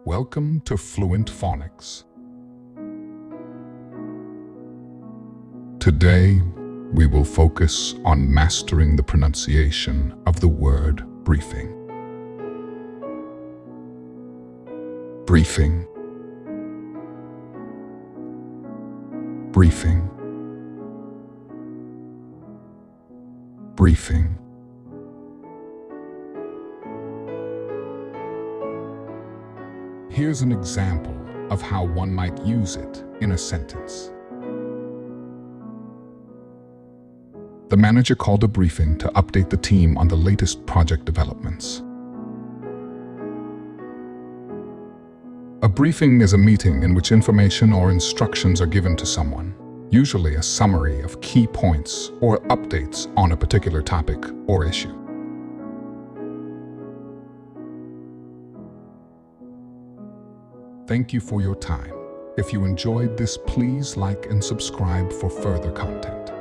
Welcome to Fluent Phonics. Today, we will focus on mastering the pronunciation of the word briefing. Briefing. Briefing. Briefing. Here's an example of how one might use it in a sentence. The manager called a briefing to update the team on the latest project developments. A briefing is a meeting in which information or instructions are given to someone, usually a summary of key points or updates on a particular topic or issue. Thank you for your time. If you enjoyed this, please like and subscribe for further content.